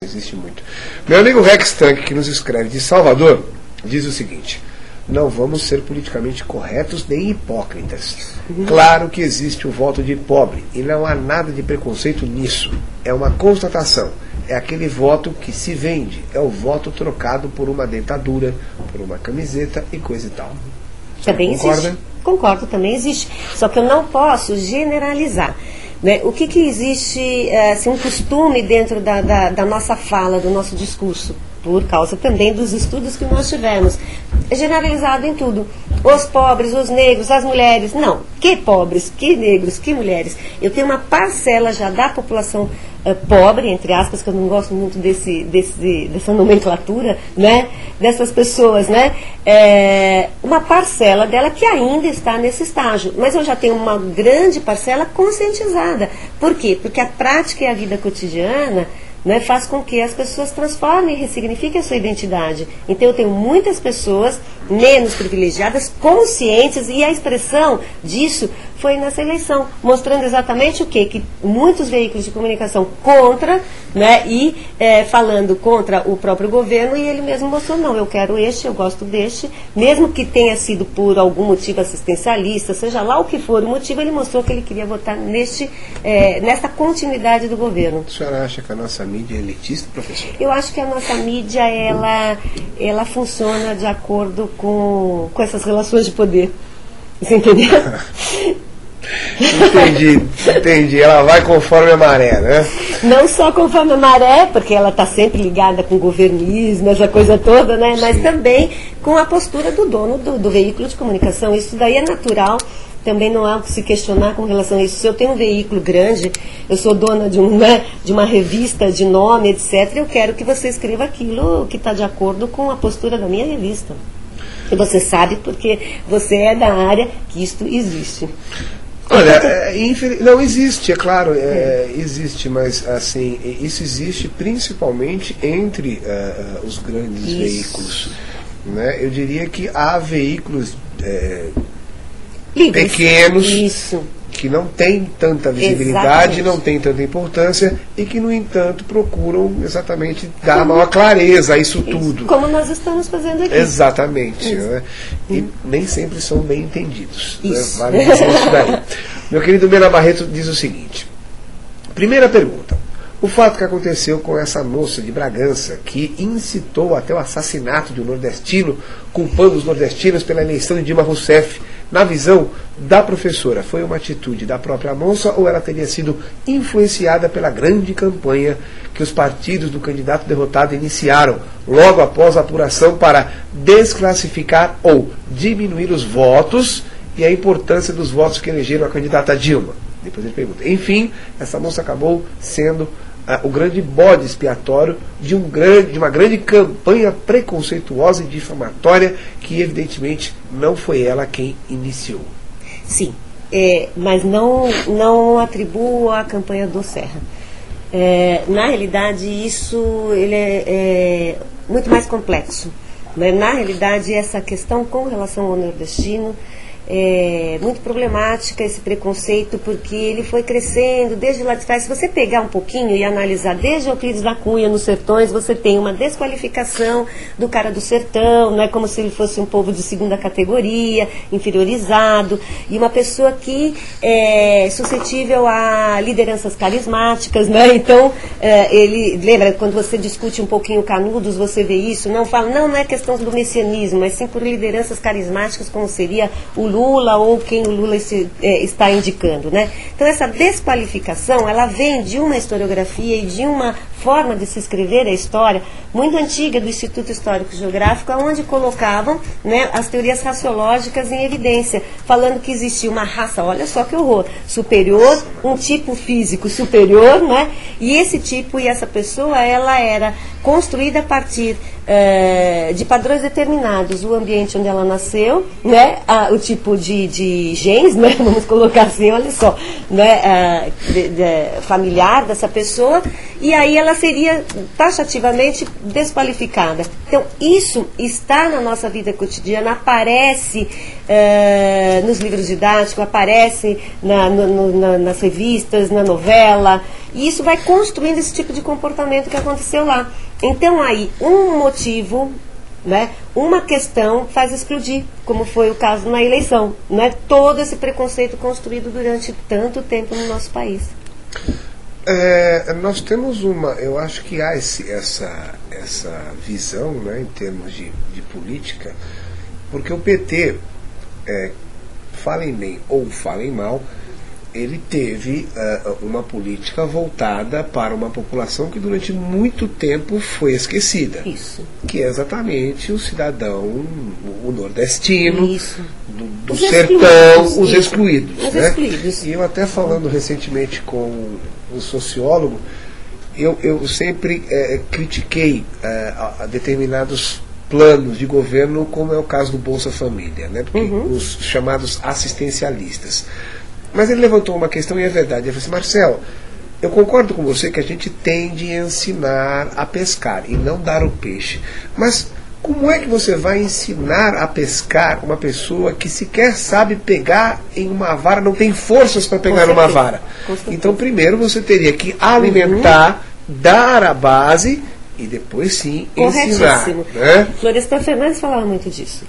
Existe muito. Meu amigo Rex Tank, que nos escreve de Salvador, diz o seguinte: não vamos ser politicamente corretos nem hipócritas. Claro que existe o voto de pobre e não há nada de preconceito nisso. É uma constatação. É aquele voto que se vende. É o voto trocado por uma dentadura, por uma camiseta e coisa e tal. Também existe. Concordo, também existe. Só que eu não posso generalizar. Né? O que existe, assim, um costume dentro da nossa fala, do nosso discurso, por causa também dos estudos que nós tivemos, é generalizado em tudo. Os pobres, os negros, as mulheres. Não, que pobres, que negros, que mulheres. Eu tenho uma parcela já da população pobre, entre aspas, que eu não gosto muito dessa nomenclatura, né? Dessas pessoas, né? Uma parcela dela que ainda está nesse estágio. Mas eu já tenho uma grande parcela conscientizada. Por quê? Porque a prática e a vida cotidiana, né, faz com que as pessoas transformem e ressignifiquem a sua identidade. Então eu tenho muitas pessoas menos privilegiadas, conscientes, e a expressão disso foi nessa eleição, mostrando exatamente o quê? Que muitos veículos de comunicação contra, né, e falando contra o próprio governo, e ele mesmo mostrou, não, eu quero este, eu gosto deste, mesmo que tenha sido por algum motivo assistencialista, seja lá o que for o motivo, ele mostrou que ele queria votar nessa continuidade do governo. A senhora acha que a nossa mídia é elitista, professor? Eu acho que a nossa mídia, ela funciona de acordo com essas relações de poder. Você entendeu? Entendi. Ela vai conforme a maré, né? Não só conforme a maré, porque ela está sempre ligada com o governismo, essa coisa toda, né? Mas também com a postura do dono do veículo de comunicação. Isso daí é natural. Também não há o que se questionar com relação a isso. Se eu tenho um veículo grande, eu sou dona de uma revista de nome, etc., eu quero que você escreva aquilo que está de acordo com a postura da minha revista. E você sabe porque você é da área que isto existe. Olha, não existe, é claro, existe, mas assim, isso existe principalmente entre os grandes veículos. Né? Eu diria que há veículos pequenos que não têm tanta visibilidade, não têm tanta importância e que, no entanto, procuram exatamente dar maior clareza a isso tudo. Como nós estamos fazendo aqui. Exatamente. Né? E nem sempre são bem entendidos. Né? Vale dizer isso daí. Meu querido Mena Barreto diz o seguinte. Primeira pergunta. O fato que aconteceu com essa moça de Bragança, que incitou até o assassinato de um nordestino, culpando os nordestinos pela eleição de Dilma Rousseff, na visão da professora, foi uma atitude da própria moça ou ela teria sido influenciada pela grande campanha que os partidos do candidato derrotado iniciaram logo após a apuração para desclassificar ou diminuir os votos e a importância dos votos que elegeram a candidata Dilma? Depois ele pergunta. Enfim, essa moça acabou sendo o grande bode expiatório de uma grande campanha preconceituosa e difamatória que, evidentemente, não foi ela quem iniciou. Sim, mas não atribuo à campanha do Serra. Na realidade, isso ele é muito mais complexo. Né? Na realidade, essa questão com relação ao nordestino é muito problemática, esse preconceito, porque ele foi crescendo desde lá de trás. Se você pegar um pouquinho e analisar desde Euclides da Cunha nos sertões, você tem uma desqualificação do cara do sertão, né, como se ele fosse um povo de segunda categoria, inferiorizado, e uma pessoa que é suscetível a lideranças carismáticas, né? Então, ele lembra, quando você discute um pouquinho Canudos, você vê isso, não é questão do messianismo, mas sim por lideranças carismáticas, como seria o Lula ou quem o Lula está indicando, né? Então essa desqualificação, ela vem de uma historiografia e de uma forma de se escrever a história muito antiga do Instituto Histórico e Geográfico, onde colocavam, né, as teorias raciológicas em evidência, falando que existia uma raça, olha só que horror, superior, um tipo físico superior, né? E esse tipo e essa pessoa, ela era construída a partir de padrões determinados, o ambiente onde ela nasceu, né, o tipo de genes, né, vamos colocar assim, olha só, né, familiar dessa pessoa, e aí ela seria taxativamente desqualificada. Então, isso está na nossa vida cotidiana, aparece nos livros didáticos, aparece nas revistas, na novela, E isso vai construindo esse tipo de comportamento que aconteceu lá. Então aí, um motivo, né, uma questão faz explodir, como foi o caso na eleição, né, todo esse preconceito construído durante tanto tempo no nosso país. Nós temos eu acho que há essa visão, né, em termos de política, porque o PT, falem bem ou falem mal, ele teve uma política voltada para uma população que durante muito tempo foi esquecida. Isso. Que é exatamente o cidadão, o nordestino, Isso. do sertão, os isso. excluídos. Os né? excluídos. E eu até falando recentemente com um sociólogo, eu sempre critiquei a determinados planos de governo, como é o caso do Bolsa Família, né? Porque os chamados assistencialistas. Mas ele levantou uma questão e é verdade. Ele falou assim: Marcelo, eu concordo com você que a gente tende a ensinar a pescar e não dar o peixe. Mas como é que você vai ensinar a pescar uma pessoa que sequer sabe pegar em uma vara, não tem forças para pegar numa vara? Então, primeiro você teria que alimentar, dar a base e depois sim ensinar. Né? Florestan Fernandes falava muito disso.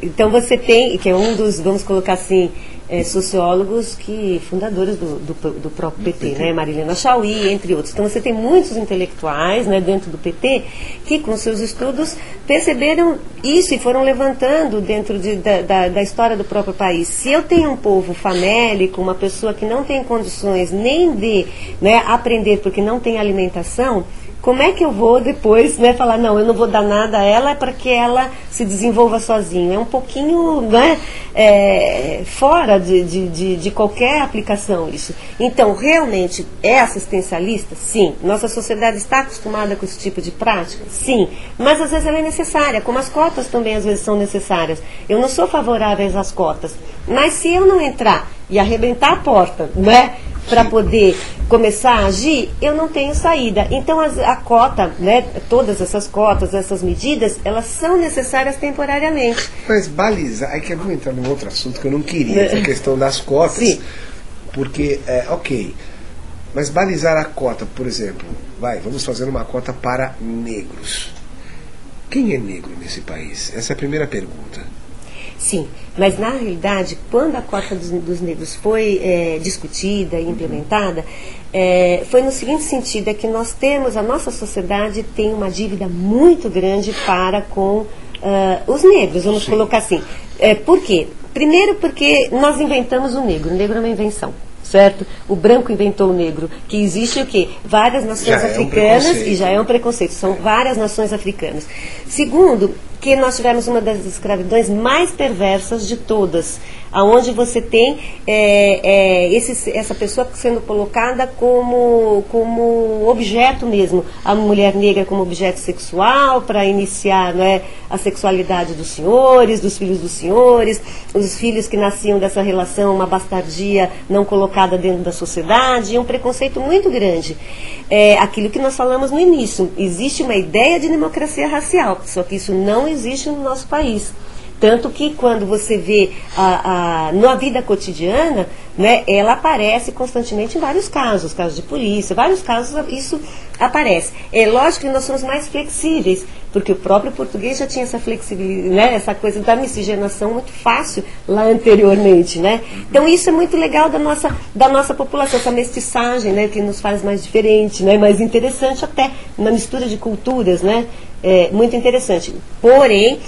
Então você tem, que é um dos, vamos colocar assim, sociólogos fundadores do próprio PT, né? Marilena Chauí, entre outros. Então você tem muitos intelectuais, né, dentro do PT que com seus estudos perceberam isso e foram levantando dentro da história do próprio país. Se eu tenho um povo famélico, uma pessoa que não tem condições nem de, né, aprender porque não tem alimentação, como é que eu vou depois, né, falar, não, eu não vou dar nada a ela para que ela se desenvolva sozinha? É um pouquinho, né, fora de qualquer aplicação isso. Então, realmente, é assistencialista? Sim. Nossa sociedade está acostumada com esse tipo de prática? Sim. Mas às vezes ela é necessária, como as cotas também às vezes são necessárias. Eu não sou favorável às cotas, mas se eu não entrar e arrebentar a porta, né, para poder começar a agir, eu não tenho saída. Então a cota, né, todas essas cotas, essas medidas, elas são necessárias temporariamente. Mas balizar, aí que vamos entrar num outro assunto que eu não queria, essa questão das cotas. Sim. Porque, ok, mas balizar a cota, por exemplo, vamos fazer uma cota para negros. Quem é negro nesse país? Essa é a primeira pergunta. Sim, mas na realidade, quando a cota dos negros foi discutida e implementada, foi no seguinte sentido, é que nós temos, a nossa sociedade tem uma dívida muito grande para com os negros, vamos colocar assim. Por quê? Primeiro porque nós inventamos o negro é uma invenção. Certo? O branco inventou o negro, que existe o quê? Várias nações africanas, e já é um preconceito, são várias nações africanas. Segundo, que nós tivemos uma das escravidões mais perversas de todas, aonde você tem essa pessoa sendo colocada como objeto mesmo, a mulher negra como objeto sexual, para iniciar, né, a sexualidade dos senhores, dos filhos dos senhores, os filhos que nasciam dessa relação, uma bastardia não colocada dentro da sociedade, um preconceito muito grande. Aquilo que nós falamos no início, existe uma ideia de democracia racial, só que isso não existe no nosso país. Tanto que quando você vê na vida cotidiana, né, ela aparece constantemente em vários casos de polícia, vários casos isso aparece. É lógico que nós somos mais flexíveis, porque o próprio português já tinha essa flexibilidade, né, essa coisa da miscigenação muito fácil lá anteriormente, né? Então isso é muito legal da nossa população, essa mestiçagem, né, que nos faz mais diferente, né, mais interessante até, uma mistura de culturas, né? Muito interessante. Porém,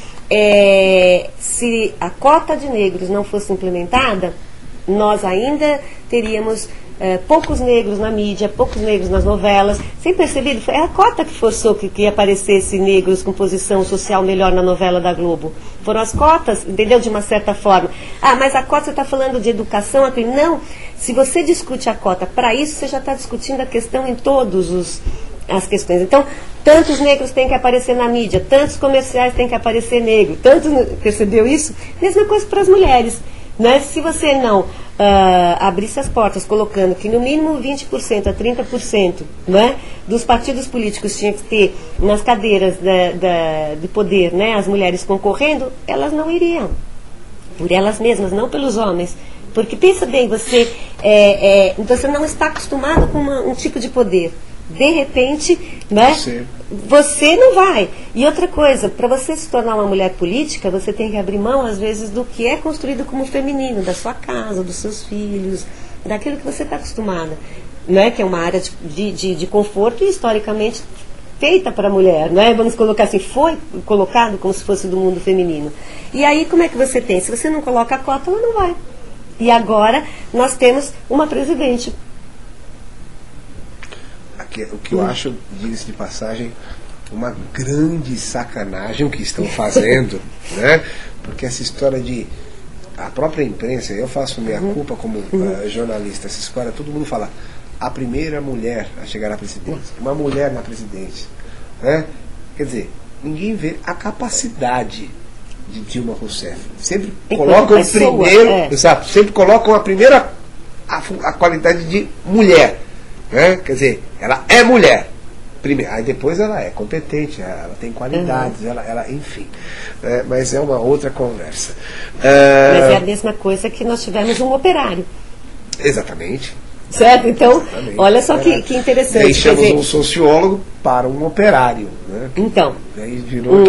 se a cota de negros não fosse implementada, nós ainda teríamos poucos negros na mídia, poucos negros nas novelas. Sem percebido, foi a cota que forçou que aparecesse negros com posição social melhor na novela da Globo. Foram as cotas, entendeu? De uma certa forma. Mas a cota, você está falando de educação? Não, se você discute a cota para isso, você já está discutindo a questão em todos as questões. Então, tantos negros têm que aparecer na mídia, tantos comerciais têm que aparecer negro, percebeu isso? Mesma coisa para as mulheres, né? Se você não abrisse as portas colocando que no mínimo 20% a 30%, né, dos partidos políticos tinha que ter nas cadeiras de poder, né, as mulheres concorrendo, elas não iriam, por elas mesmas, não pelos homens, Porque pensa bem, você não está acostumado com um tipo de poder. De repente, né, você não vai. E outra coisa, para você se tornar uma mulher política, você tem que abrir mão, às vezes, do que é construído como feminino, da sua casa, dos seus filhos, daquilo que você está acostumada, né, que é uma área de conforto e, historicamente, feita para a mulher, né? Vamos colocar assim, foi colocado como se fosse do mundo feminino. E aí, como é que você tem? Se você não coloca a cota, ela não vai. E agora, nós temos uma presidente. O que eu acho, diga-se de passagem, uma grande sacanagem o que estão fazendo, né? Porque essa história de... A própria imprensa, eu faço minha culpa como jornalista, essa história, todo mundo fala, a primeira mulher a chegar à presidência, uma mulher na presidência, né? Quer dizer, ninguém vê a capacidade de Dilma Rousseff. Sempre colocam primeiro, sempre colocam a primeira, a qualidade de mulher, né? Quer dizer, ela é mulher. Primeiro, aí depois ela é competente, ela tem qualidades, ela enfim. Mas é uma outra conversa. Mas é a mesma coisa que nós tivemos um operário. Exatamente. Certo? Então, olha só que interessante. Deixamos um sociólogo para um operário. Né? Então,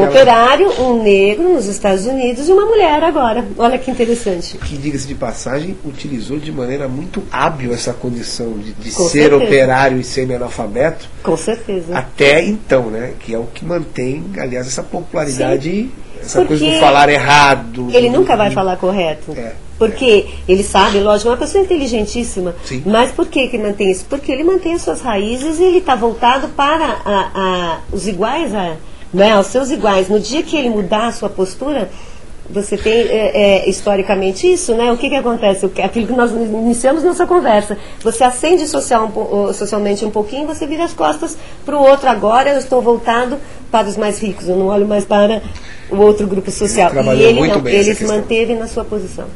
operário, um negro nos Estados Unidos e uma mulher agora. Olha que interessante. Que, diga-se de passagem, utilizou de maneira muito hábil essa condição de ser operário e semi-analfabeto. Com certeza. Até então, né? Que é o que mantém, aliás, essa popularidade. Sim. Essa coisa do falar errado. Ele nunca vai falar correto. Porque ele sabe, lógico, é uma pessoa inteligentíssima. Sim. Mas por que mantém isso? Porque ele mantém as suas raízes e ele está voltado para os iguais, né, aos seus iguais. No dia que ele mudar a sua postura, você tem historicamente isso, né? O que acontece? Aquilo que nós iniciamos nossa conversa. Você acende socialmente um pouquinho, você vira as costas para o outro. Agora eu estou voltado para os mais ricos, eu não olho mais para o outro grupo social. E ele não, ele se manteve na sua posição.